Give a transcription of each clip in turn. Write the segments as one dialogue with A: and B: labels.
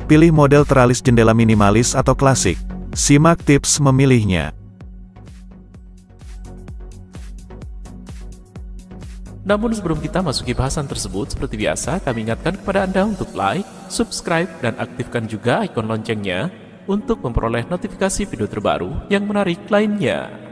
A: Pilih model teralis jendela minimalis atau klasik. Simak tips memilihnya.
B: Namun sebelum kita masuki bahasan tersebut, seperti biasa kami ingatkan kepada Anda untuk like, subscribe, dan aktifkan juga ikon loncengnya untuk memperoleh notifikasi video terbaru yang menarik lainnya.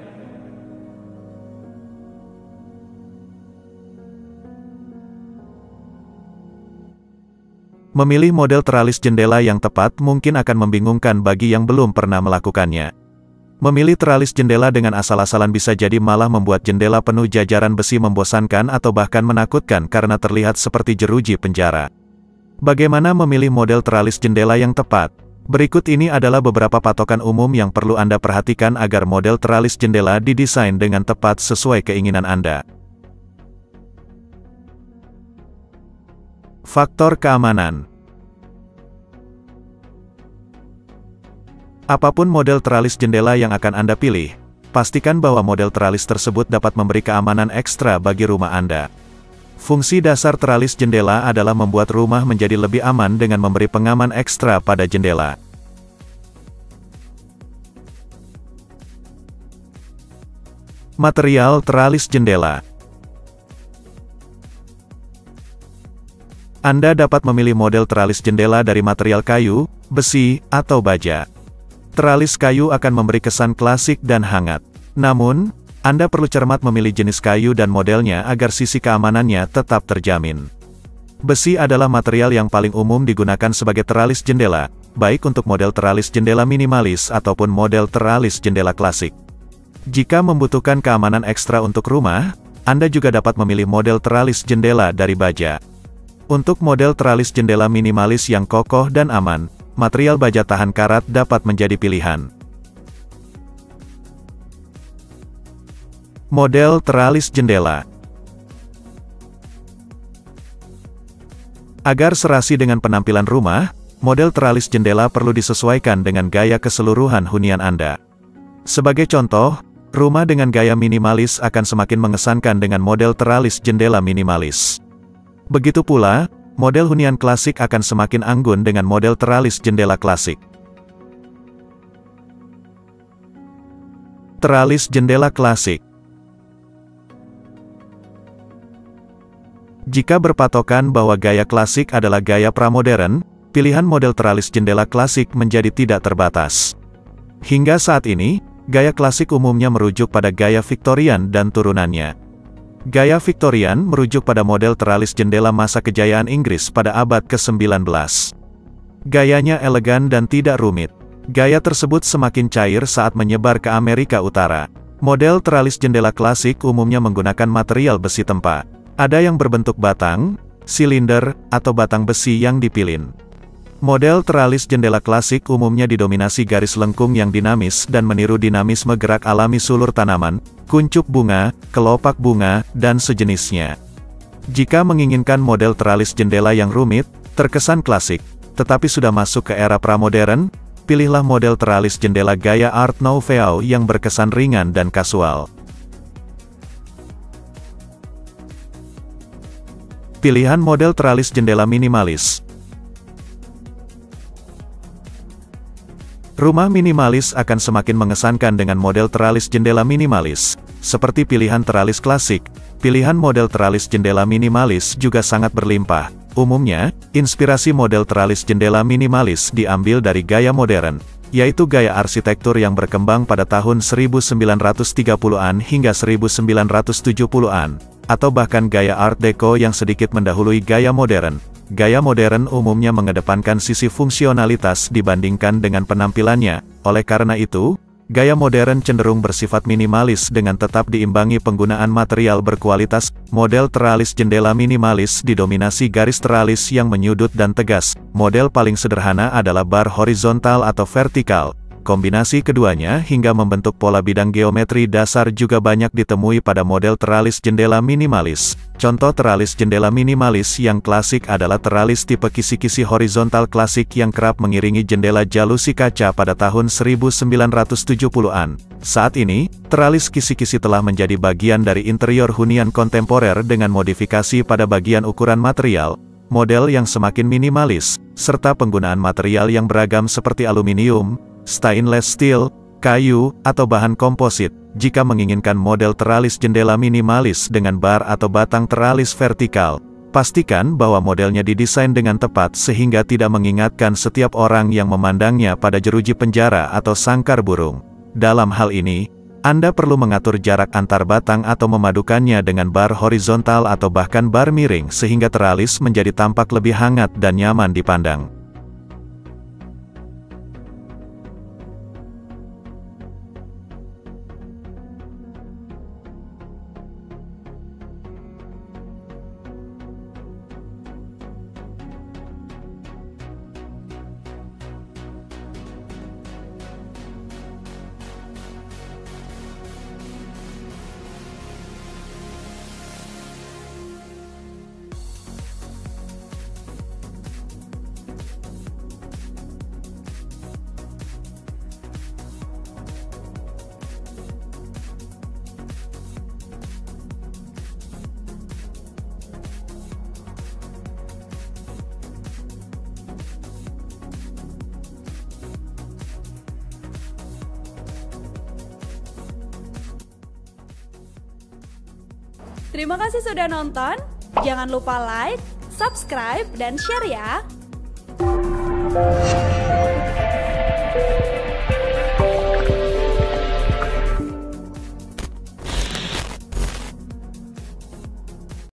A: Memilih model teralis jendela yang tepat mungkin akan membingungkan bagi yang belum pernah melakukannya. Memilih teralis jendela dengan asal-asalan bisa jadi malah membuat jendela penuh jajaran besi membosankan atau bahkan menakutkan karena terlihat seperti jeruji penjara. Bagaimana memilih model teralis jendela yang tepat? Berikut ini adalah beberapa patokan umum yang perlu Anda perhatikan agar model teralis jendela didesain dengan tepat sesuai keinginan Anda. Faktor keamanan. Apapun model teralis jendela yang akan Anda pilih, pastikan bahwa model teralis tersebut dapat memberi keamanan ekstra bagi rumah Anda. Fungsi dasar teralis jendela adalah membuat rumah menjadi lebih aman dengan memberi pengaman ekstra pada jendela. Material teralis jendela. Anda dapat memilih model teralis jendela dari material kayu, besi, atau baja. Teralis kayu akan memberi kesan klasik dan hangat. Namun, Anda perlu cermat memilih jenis kayu dan modelnya agar sisi keamanannya tetap terjamin. Besi adalah material yang paling umum digunakan sebagai teralis jendela, baik untuk model teralis jendela minimalis ataupun model teralis jendela klasik. Jika membutuhkan keamanan ekstra untuk rumah, Anda juga dapat memilih model teralis jendela dari baja. Untuk model teralis jendela minimalis yang kokoh dan aman, material baja tahan karat dapat menjadi pilihan. Model teralis jendela. Agar serasi dengan penampilan rumah, model teralis jendela perlu disesuaikan dengan gaya keseluruhan hunian Anda. Sebagai contoh, rumah dengan gaya minimalis akan semakin mengesankan dengan model teralis jendela minimalis. Begitu pula, model hunian klasik akan semakin anggun dengan model teralis jendela klasik. Teralis jendela klasik. Jika berpatokan bahwa gaya klasik adalah gaya pramodern, pilihan model teralis jendela klasik menjadi tidak terbatas. Hingga saat ini, gaya klasik umumnya merujuk pada gaya Victorian dan turunannya. Gaya Victorian merujuk pada model teralis jendela masa kejayaan Inggris pada abad ke-19. Gayanya elegan dan tidak rumit. Gaya tersebut semakin cair saat menyebar ke Amerika Utara. Model teralis jendela klasik umumnya menggunakan material besi tempa. Ada yang berbentuk batang, silinder, atau batang besi yang dipilin. Model teralis jendela klasik umumnya didominasi garis lengkung yang dinamis dan meniru dinamisme gerak alami sulur tanaman, kuncup bunga, kelopak bunga, dan sejenisnya. Jika menginginkan model teralis jendela yang rumit, terkesan klasik, tetapi sudah masuk ke era pramodern, pilihlah model teralis jendela gaya Art Nouveau yang berkesan ringan dan kasual. Pilihan model teralis jendela minimalis. Rumah minimalis akan semakin mengesankan dengan model teralis jendela minimalis. Seperti pilihan teralis klasik, pilihan model teralis jendela minimalis juga sangat berlimpah. Umumnya, inspirasi model teralis jendela minimalis diambil dari gaya modern, yaitu gaya arsitektur yang berkembang pada tahun 1930-an hingga 1970-an, atau bahkan gaya Art Deco yang sedikit mendahului gaya modern. Gaya modern umumnya mengedepankan sisi fungsionalitas dibandingkan dengan penampilannya, oleh karena itu, gaya modern cenderung bersifat minimalis dengan tetap diimbangi penggunaan material berkualitas. Model teralis jendela minimalis didominasi garis teralis yang menyudut dan tegas. Model paling sederhana adalah bar horizontal atau vertikal. Kombinasi keduanya hingga membentuk pola bidang geometri dasar juga banyak ditemui pada model teralis jendela minimalis. Contoh teralis jendela minimalis yang klasik adalah teralis tipe kisi-kisi horizontal klasik yang kerap mengiringi jendela jalusi kaca pada tahun 1970-an. Saat ini, teralis kisi-kisi telah menjadi bagian dari interior hunian kontemporer dengan modifikasi pada bagian ukuran material, model yang semakin minimalis, serta penggunaan material yang beragam seperti aluminium, stainless steel, kayu, atau bahan komposit. Jika menginginkan model teralis jendela minimalis dengan bar atau batang teralis vertikal, pastikan bahwa modelnya didesain dengan tepat sehingga tidak mengingatkan setiap orang yang memandangnya pada jeruji penjara atau sangkar burung. Dalam hal ini, Anda perlu mengatur jarak antar batang atau memadukannya dengan bar horizontal atau bahkan bar miring sehingga teralis menjadi tampak lebih hangat dan nyaman dipandang.
C: Terima kasih sudah nonton. Jangan lupa like, subscribe, dan share ya.